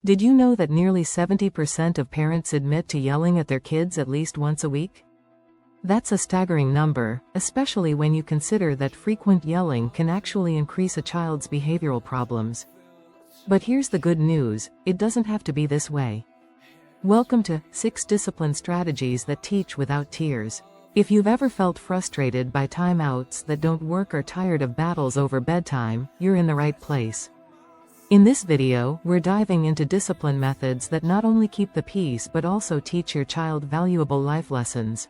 Did you know that nearly 70% of parents admit to yelling at their kids at least once a week? That's a staggering number, especially when you consider that frequent yelling can actually increase a child's behavioral problems. But here's the good news, it doesn't have to be this way. Welcome to 6 Discipline Strategies That Teach Without Tears. If you've ever felt frustrated by timeouts that don't work or tired of battles over bedtime, you're in the right place. In this video, we're diving into discipline methods that not only keep the peace but also teach your child valuable life lessons.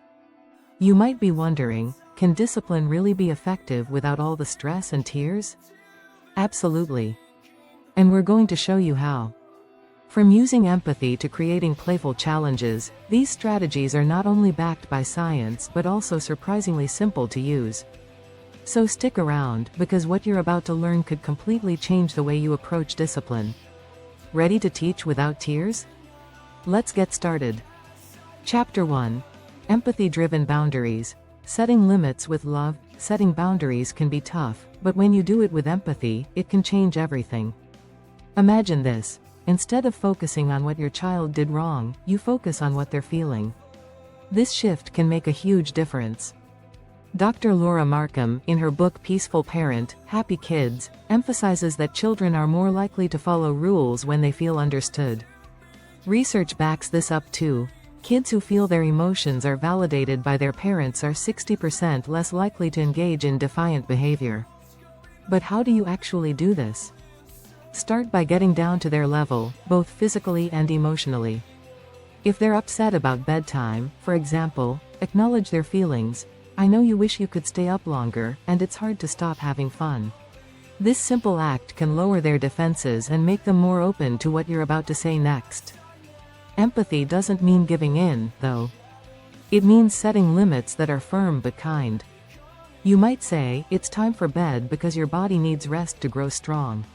You might be wondering, can discipline really be effective without all the stress and tears? Absolutely. And we're going to show you how. From using empathy to creating playful challenges, these strategies are not only backed by science but also surprisingly simple to use. So stick around, because what you're about to learn could completely change the way you approach discipline. Ready to teach without tears? Let's get started. Chapter 1. Empathy-driven boundaries. Setting limits with love. Setting boundaries can be tough, but when you do it with empathy, it can change everything. Imagine this. Instead of focusing on what your child did wrong, you focus on what they're feeling. This shift can make a huge difference. Dr. Laura Markham, in her book Peaceful Parent, Happy Kids, emphasizes that children are more likely to follow rules when they feel understood. Research backs this up too. Kids who feel their emotions are validated by their parents are 60% less likely to engage in defiant behavior. But how do you actually do this? Start by getting down to their level, both physically and emotionally. If they're upset about bedtime, for example, acknowledge their feelings. I know you wish you could stay up longer, and it's hard to stop having fun. This simple act can lower their defenses and make them more open to what you're about to say next. Empathy doesn't mean giving in, though. It means setting limits that are firm but kind. You might say, it's time for bed because your body needs rest to grow strong.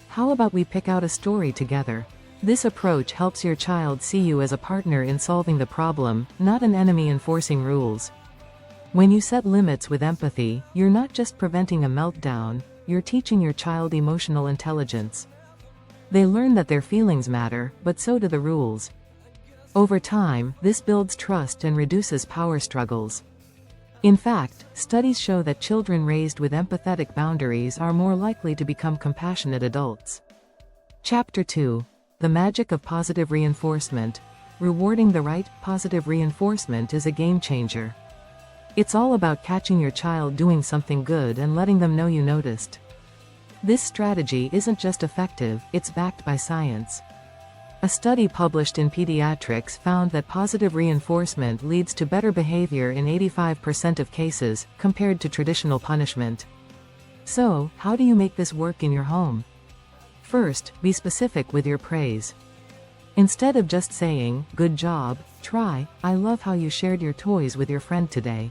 How about we pick out a story together? This approach helps your child see you as a partner in solving the problem, not an enemy enforcing rules. When you set limits with empathy, you're not just preventing a meltdown, you're teaching your child emotional intelligence. They learn that their feelings matter, but so do the rules. Over time, this builds trust and reduces power struggles. In fact, studies show that children raised with empathetic boundaries are more likely to become compassionate adults. Chapter 2. The Magic of Positive Reinforcement. Rewarding the right, positive reinforcement is a game changer. It's all about catching your child doing something good and letting them know you noticed. This strategy isn't just effective, it's backed by science. A study published in Pediatrics found that positive reinforcement leads to better behavior in 85% of cases, compared to traditional punishment. So, how do you make this work in your home? First, be specific with your praise. Instead of just saying, "Good job," try, "I love how you shared your toys with your friend today.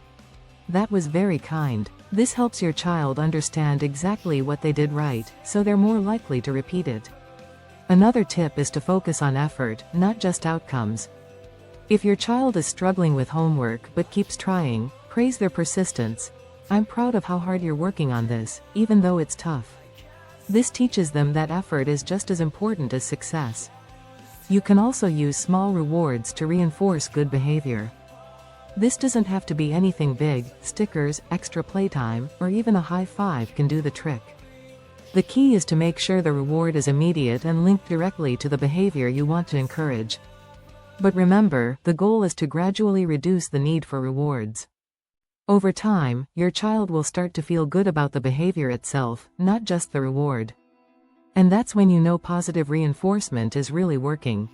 That was very kind." This helps your child understand exactly what they did right, so they're more likely to repeat it. Another tip is to focus on effort, not just outcomes. If your child is struggling with homework but keeps trying, praise their persistence. "I'm proud of how hard you're working on this, even though it's tough." This teaches them that effort is just as important as success. You can also use small rewards to reinforce good behavior. This doesn't have to be anything big. Stickers, extra playtime, or even a high five can do the trick. The key is to make sure the reward is immediate and linked directly to the behavior you want to encourage. But remember, the goal is to gradually reduce the need for rewards. Over time, your child will start to feel good about the behavior itself, not just the reward. And that's when you know positive reinforcement is really working.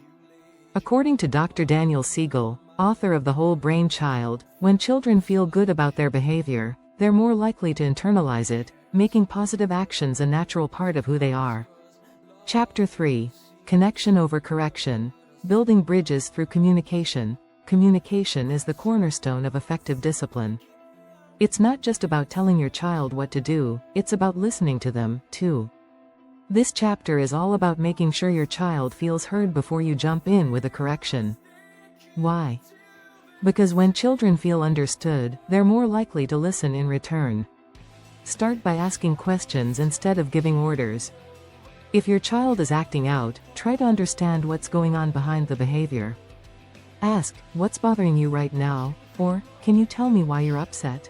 According to Dr. Daniel Siegel, author of The Whole Brain Child, when children feel good about their behavior, they're more likely to internalize it, making positive actions a natural part of who they are. Chapter 3. Connection over correction. Building bridges through communication. Communication is the cornerstone of effective discipline. It's not just about telling your child what to do, it's about listening to them, too. This chapter is all about making sure your child feels heard before you jump in with a correction. Why? Because when children feel understood, they're more likely to listen in return. Start by asking questions instead of giving orders. If your child is acting out, try to understand what's going on behind the behavior. Ask, "What's bothering you right now?" or, "Can you tell me why you're upset?"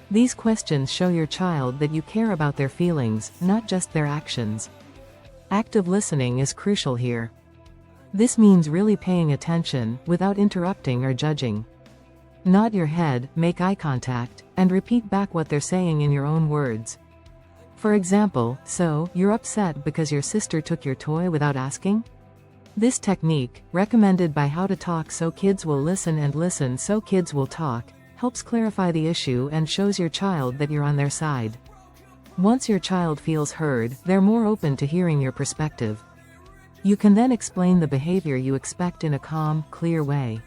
These questions show your child that you care about their feelings, not just their actions. Active listening is crucial here. This means really paying attention, without interrupting or judging. Nod your head, make eye contact, and repeat back what they're saying in your own words. For example, "So, you're upset because your sister took your toy without asking?" This technique, recommended by How to Talk So Kids Will Listen and Listen So Kids Will Talk, helps clarify the issue and shows your child that you're on their side. Once your child feels heard, they're more open to hearing your perspective. You can then explain the behavior you expect in a calm, clear way.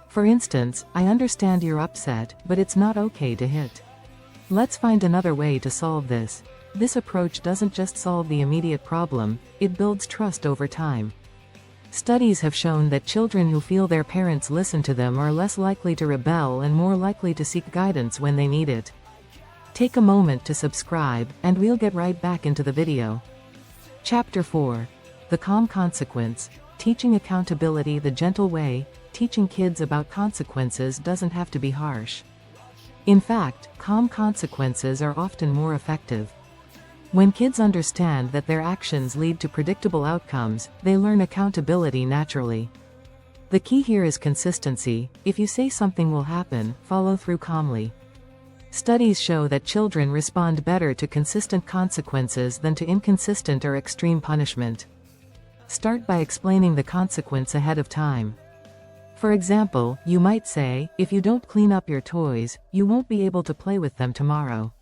For instance, "I understand you're upset, but it's not okay to hit. Let's find another way to solve this." This approach doesn't just solve the immediate problem, it builds trust over time. Studies have shown that children who feel their parents listen to them are less likely to rebel and more likely to seek guidance when they need it. Take a moment to subscribe, and we'll get right back into the video. Chapter 4. The Calm Consequence. Teaching accountability the gentle way. Teaching kids about consequences doesn't have to be harsh. In fact, calm consequences are often more effective. When kids understand that their actions lead to predictable outcomes, they learn accountability naturally. The key here is consistency. If you say something will happen, follow through calmly. Studies show that children respond better to consistent consequences than to inconsistent or extreme punishment. Start by explaining the consequence ahead of time. For example, you might say, "If you don't clean up your toys, you won't be able to play with them tomorrow."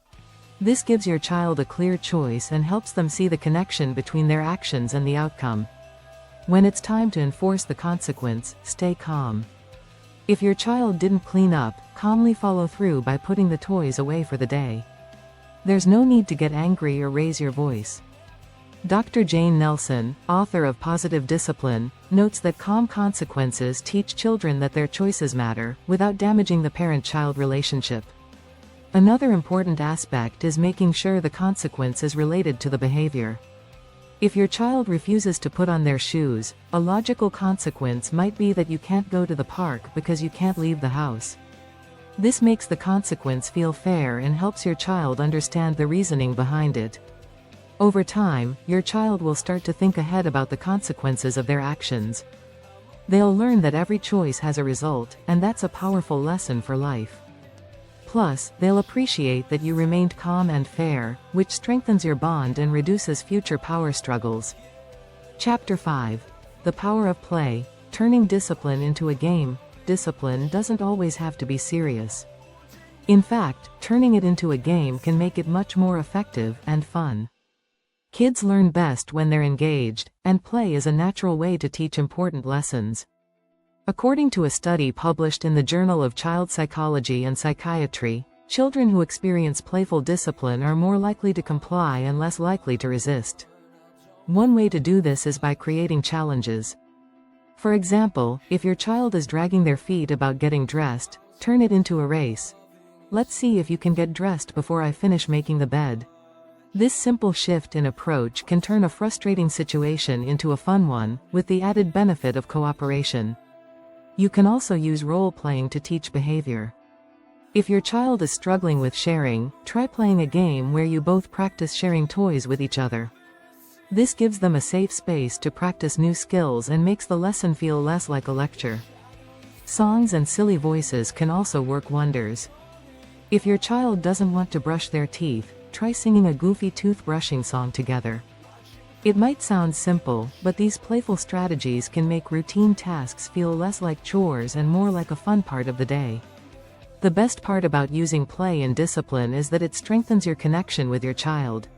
This gives your child a clear choice and helps them see the connection between their actions and the outcome. When it's time to enforce the consequence, stay calm. If your child didn't clean up, calmly follow through by putting the toys away for the day. There's no need to get angry or raise your voice. Dr. Jane Nelson, author of Positive Discipline, notes that calm consequences teach children that their choices matter, without damaging the parent-child relationship. Another important aspect is making sure the consequence is related to the behavior. If your child refuses to put on their shoes, a logical consequence might be that you can't go to the park because you can't leave the house. This makes the consequence feel fair and helps your child understand the reasoning behind it. Over time, your child will start to think ahead about the consequences of their actions. They'll learn that every choice has a result, and that's a powerful lesson for life. Plus, they'll appreciate that you remained calm and fair, which strengthens your bond and reduces future power struggles. Chapter 5. The Power of Play. Turning discipline into a game. Discipline doesn't always have to be serious. In fact, turning it into a game can make it much more effective and fun. Kids learn best when they're engaged, and play is a natural way to teach important lessons. According to a study published in the Journal of Child Psychology and Psychiatry, children who experience playful discipline are more likely to comply and less likely to resist. One way to do this is by creating challenges. For example, if your child is dragging their feet about getting dressed, turn it into a race. "Let's see if you can get dressed before I finish making the bed." This simple shift in approach can turn a frustrating situation into a fun one, with the added benefit of cooperation. You can also use role-playing to teach behavior. If your child is struggling with sharing, try playing a game where you both practice sharing toys with each other. This gives them a safe space to practice new skills and makes the lesson feel less like a lecture. Songs and silly voices can also work wonders. If your child doesn't want to brush their teeth, try singing a goofy toothbrushing song together. It might sound simple, but these playful strategies can make routine tasks feel less like chores and more like a fun part of the day. The best part about using play and discipline is that it strengthens your connection with your child.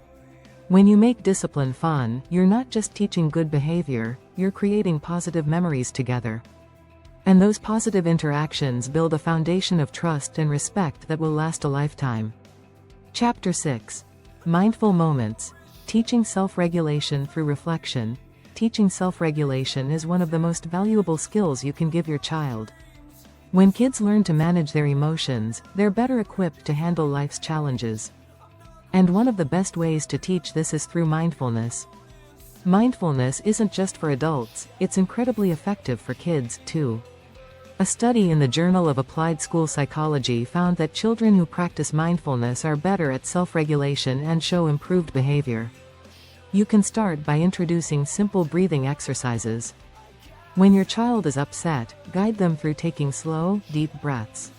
When you make discipline fun, you're not just teaching good behavior, you're creating positive memories together. And those positive interactions build a foundation of trust and respect that will last a lifetime. Chapter 6. Mindful Moments. Teaching self-regulation through reflection. Teaching self-regulation is one of the most valuable skills you can give your child. When kids learn to manage their emotions, they're better equipped to handle life's challenges. And one of the best ways to teach this is through mindfulness. Mindfulness isn't just for adults, it's incredibly effective for kids, too. A study in the Journal of Applied School Psychology found that children who practice mindfulness are better at self-regulation and show improved behavior. You can start by introducing simple breathing exercises. When your child is upset, guide them through taking slow, deep breaths.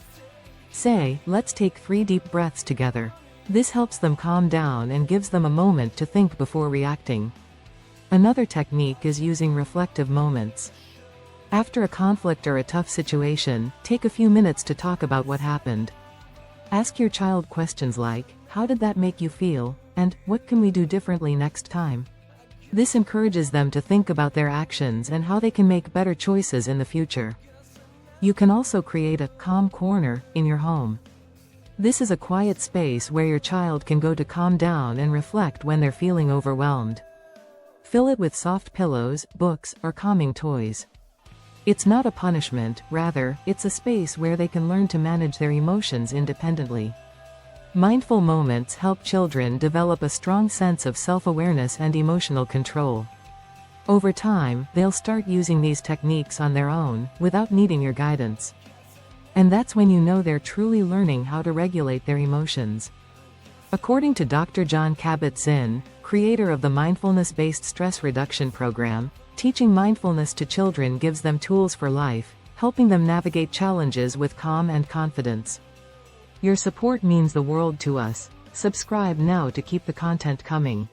Say, "Let's take 3 deep breaths together." This helps them calm down and gives them a moment to think before reacting. Another technique is using reflective moments. After a conflict or a tough situation, take a few minutes to talk about what happened. Ask your child questions like, "How did that make you feel?" and "What can we do differently next time?" This encourages them to think about their actions and how they can make better choices in the future. You can also create a calm corner in your home. This is a quiet space where your child can go to calm down and reflect when they're feeling overwhelmed. Fill it with soft pillows, books, or calming toys. It's not a punishment, rather, it's a space where they can learn to manage their emotions independently. Mindful moments help children develop a strong sense of self-awareness and emotional control. Over time, they'll start using these techniques on their own, without needing your guidance. And that's when you know they're truly learning how to regulate their emotions. According to Dr. John Kabat-Zinn, creator of the mindfulness-based stress reduction program, teaching mindfulness to children gives them tools for life, helping them navigate challenges with calm and confidence. Your support means the world to us. Subscribe now to keep the content coming.